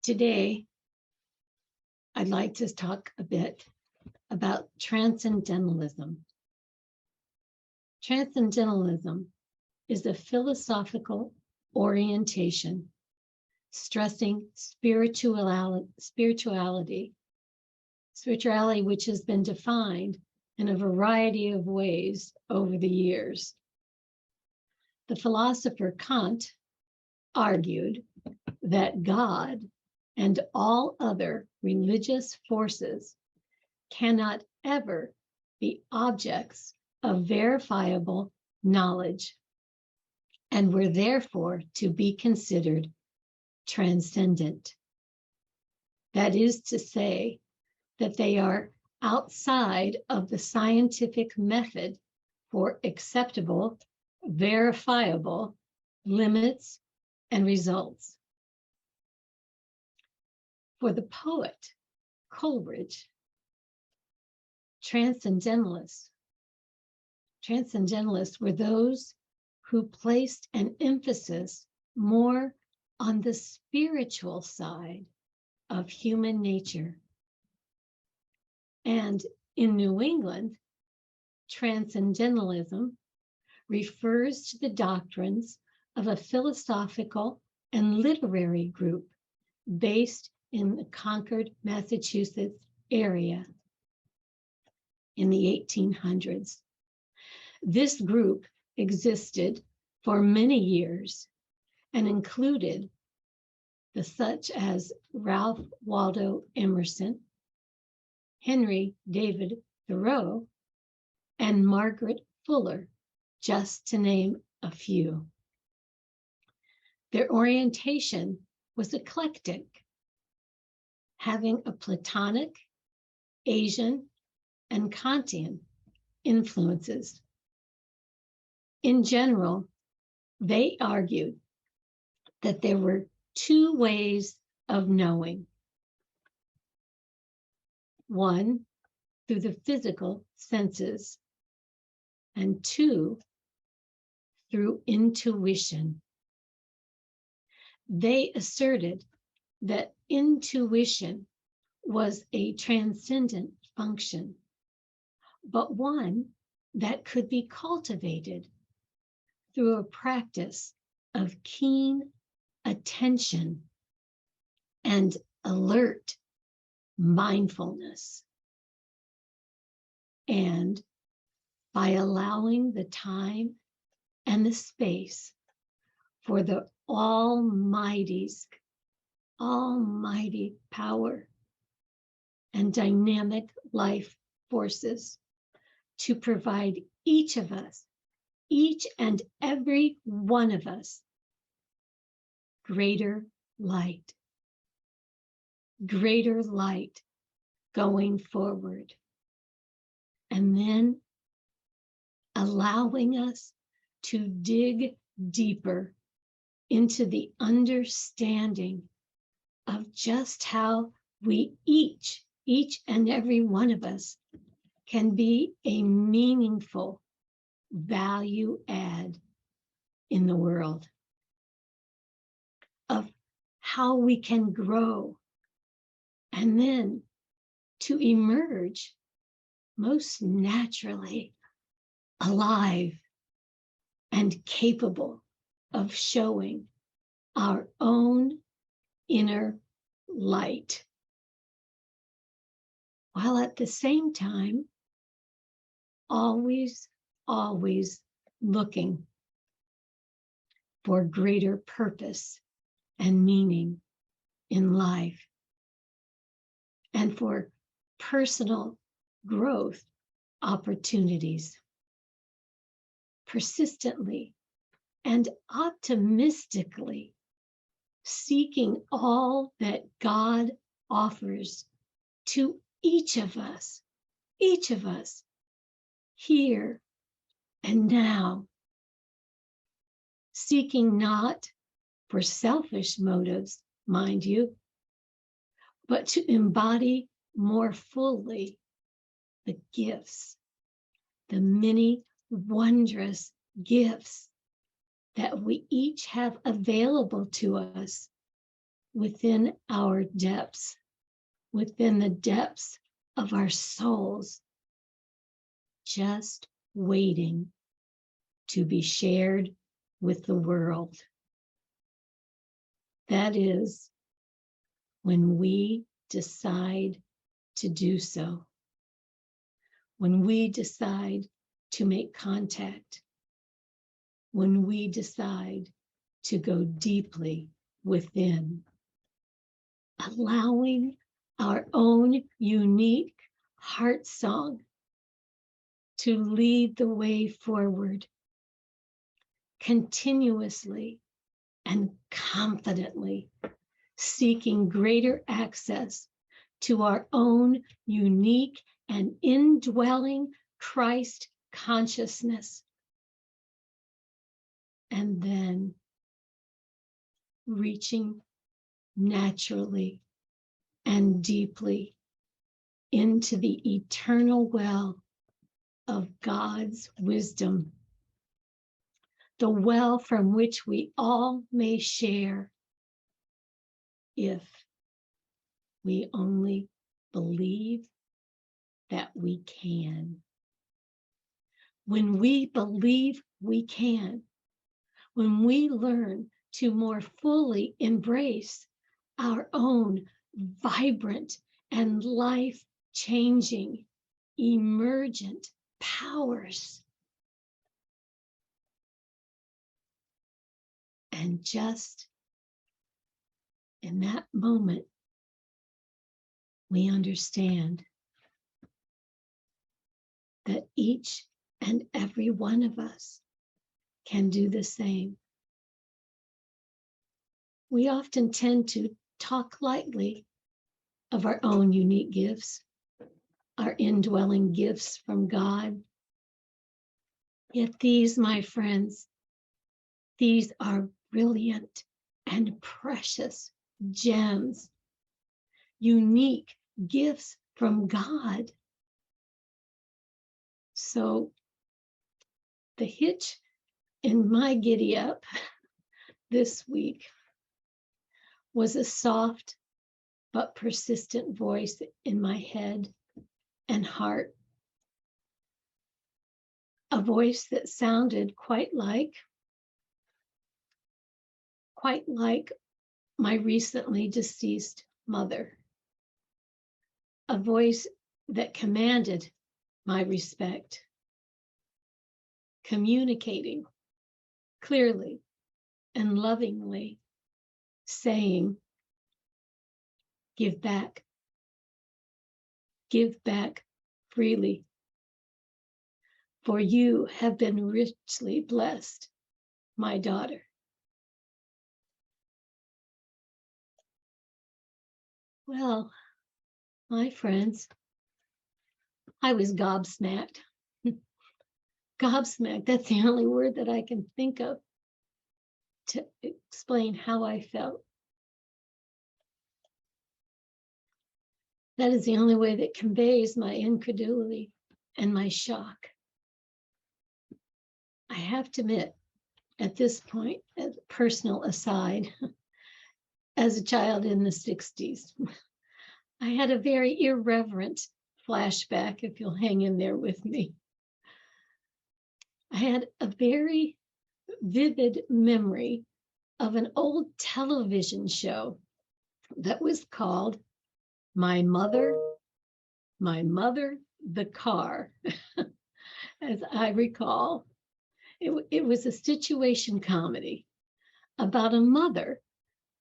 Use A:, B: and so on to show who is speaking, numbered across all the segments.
A: Today, I'd like to talk a bit about transcendentalism. Transcendentalism is a philosophical orientation stressing spirituality, which has been defined in a variety of ways over the years. The philosopher Kant argued that God and all other religious forces cannot ever be objects of verifiable knowledge and were therefore to be considered transcendent. That is to say, that they are outside of the scientific method for acceptable, verifiable limits and results. For the poet Coleridge, transcendentalists were those who placed an emphasis more on the spiritual side of human nature. And in New England, transcendentalism refers to the doctrines of a philosophical and literary group based in the Concord, Massachusetts area in the 1800s. This group existed for many years and included the such as Ralph Waldo Emerson, Henry David Thoreau, and Margaret Fuller, just to name a few. Their orientation was eclectic, having a Platonic, Asian, and Kantian influences. In general, they argued that there were two ways of knowing. One, through the physical senses, and two, through intuition. They asserted that intuition was a transcendent function, but one that could be cultivated through a practice of keen attention and alert mindfulness, and by allowing the time and the space for the almighty power and dynamic life forces to provide each of us, each and every one of us, greater light going forward. And then allowing us to dig deeper into the understanding of just how we each and every one of us can be a meaningful value add in the world, of how we can grow and then to emerge most naturally alive and capable of showing our own inner light, while at the same time always looking for greater purpose and meaning in life, and for personal growth opportunities, persistently and optimistically seeking all that God offers to each of us here and now, seeking not for selfish motives, mind you, but to embody more fully the gifts, the many wondrous gifts that we each have available to us within our depths, within the depths of our souls, just waiting to be shared with the world. That is when we decide to do so, when we decide to make contact, when we decide to go deeply within, allowing our own unique heart song to lead the way forward, continuously and confidently seeking greater access to our own unique and indwelling Christ consciousness. And then reaching naturally and deeply into the eternal well of God's wisdom, the well from which we all may share if we only believe that we can. When we believe we can, when we learn to more fully embrace our own vibrant and life-changing, emergent powers, and just in that moment, we understand that each and every one of us can do the same. We often tend to talk lightly of our own unique gifts, our indwelling gifts from God. Yet these, my friends, these are brilliant and precious gems, unique gifts from God. So the hitch in my giddy up this week was a soft but persistent voice in my head and heart. A voice that sounded quite like my recently deceased mother. A voice that commanded my respect, communicating clearly and lovingly, saying, give back freely, for you have been richly blessed, my daughter. Well, my friends, I was gobsmacked. Gobsmacked, that's the only word that I can think of to explain how I felt. That is the only way that conveys my incredulity and my shock. I have to admit, at this point, as a personal aside, as a child in the 60s, I had a very irreverent flashback, if you'll hang in there with me. I had a very vivid memory of an old television show that was called My Mother, the Car, as I recall. It was a situation comedy about a mother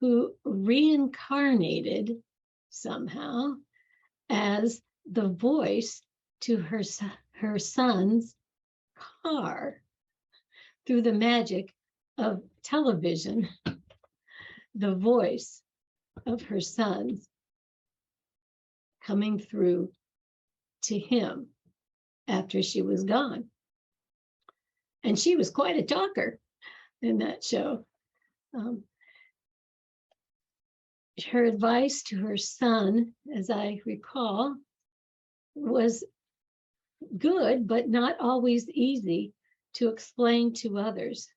A: who reincarnated somehow as the voice to her son's car through the magic of television. The voice of her son's coming through to him after she was gone. And she was quite a talker in that show. Her advice to her son, as I recall, was good, but not always easy to explain to others,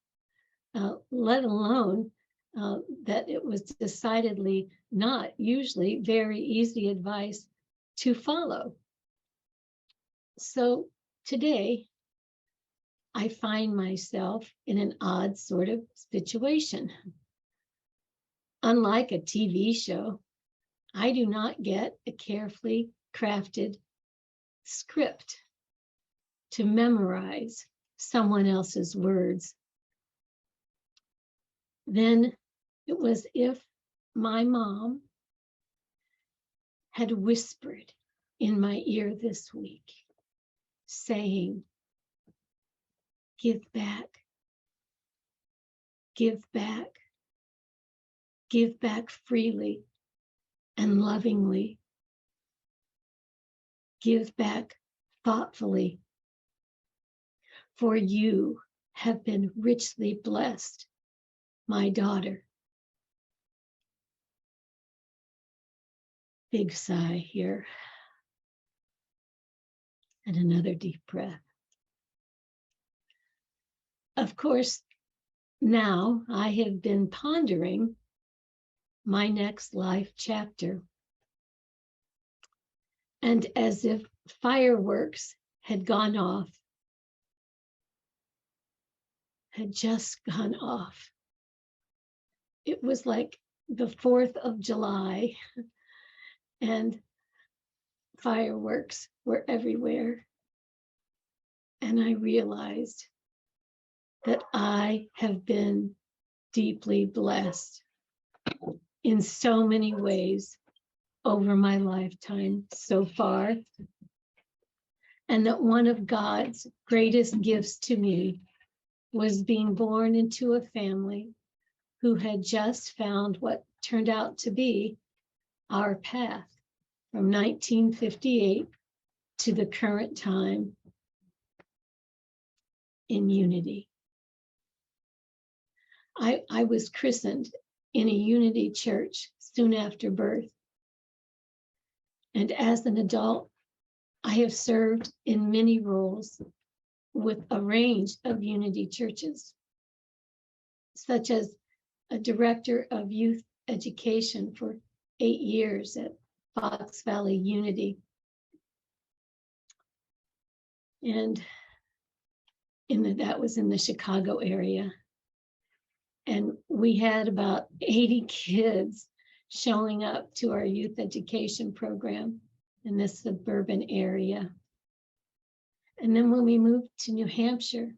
A: let alone that it was decidedly not usually very easy advice to follow. So today, I find myself in an odd sort of situation. Unlike a TV show, I do not get a carefully crafted script to memorize someone else's words. Then it was if my mom had whispered in my ear this week, saying, give back, give back, give back freely and lovingly, give back thoughtfully, for you have been richly blessed, my daughter. Big sigh here. And another deep breath. Of course, now I have been pondering my next life chapter. And as if fireworks had gone off, had just gone off. It was like the 4th of July and fireworks were everywhere. And I realized that I have been deeply blessed in so many ways over my lifetime so far. And that one of God's greatest gifts to me was being born into a family who had just found what turned out to be our path from 1958 to the current time in unity. I was christened in a unity church soon after birth. And as an adult, I have served in many roles with a range of unity churches, such as a director of youth education for 8 years at Fox Valley Unity. And that was in the Chicago area. And we had about 80 kids showing up to our youth education program in this suburban area. And then when we moved to New Hampshire,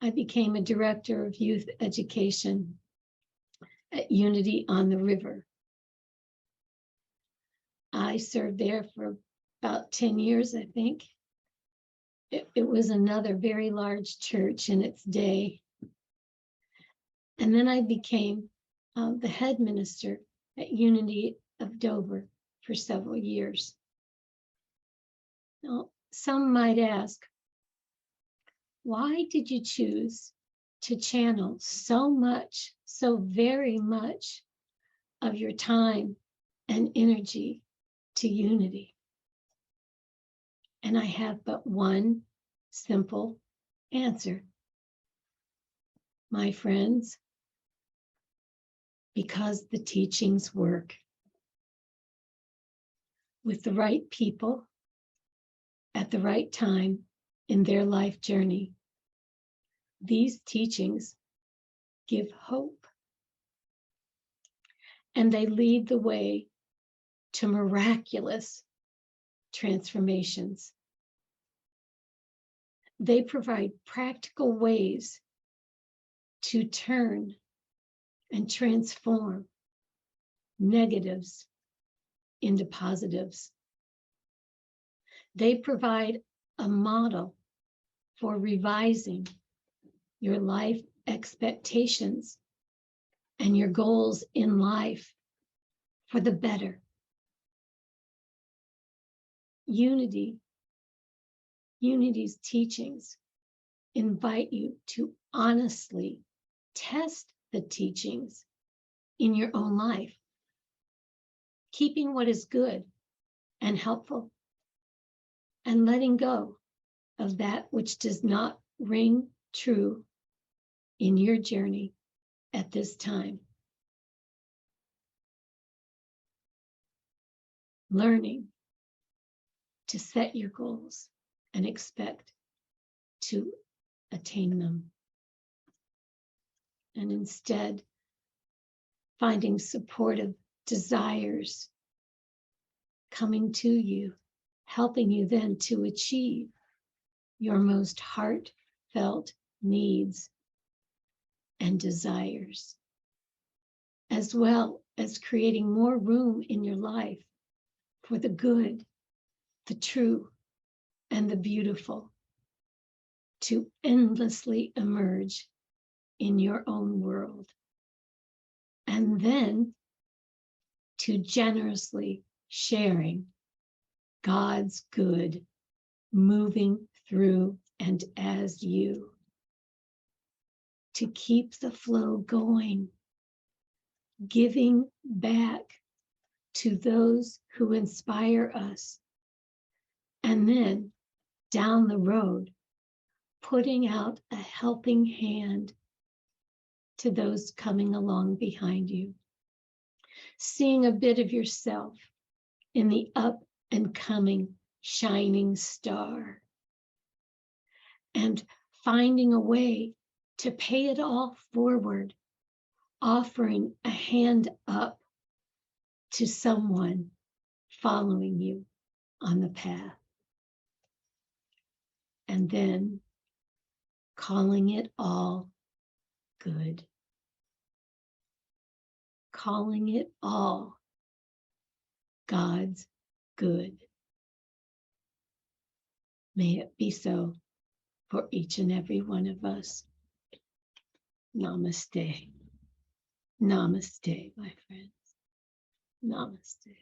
A: I became a director of youth education at Unity on the River. I served there for about 10 years, I think. It was another very large church in its day. And then I became the head minister at Unity of Dover for several years. Now, some might ask, why did you choose to channel so very much of your time and energy to unity? And I have but one simple answer. My friends, because the teachings work. With the right people at the right time in their life journey, these teachings give hope. And they lead the way to miraculous transformations. They provide practical ways to turn and transform negatives into positives. They provide a model for revising your life expectations and your goals in life for the better. Unity's teachings invite you to honestly test the teachings in your own life, keeping what is good and helpful, and letting go of that which does not ring true in your journey at this time. learning to set your goals and expect to attain them. And instead, finding supportive desires coming to you, helping you then to achieve your most heartfelt needs and desires, as well as creating more room in your life for the good, the true, and the beautiful to endlessly emerge in your own world. And then to generously sharing God's good moving through and as you, to keep the flow going, giving back to those who inspire us, and then down the road, putting out a helping hand to those coming along behind you, seeing a bit of yourself in the up and coming shining star, and finding a way to pay it all forward, offering a hand up to someone following you on the path. And then calling it all good. Calling it all God's good. May it be so for each and every one of us. Namaste. Namaste, my friends. Namaste.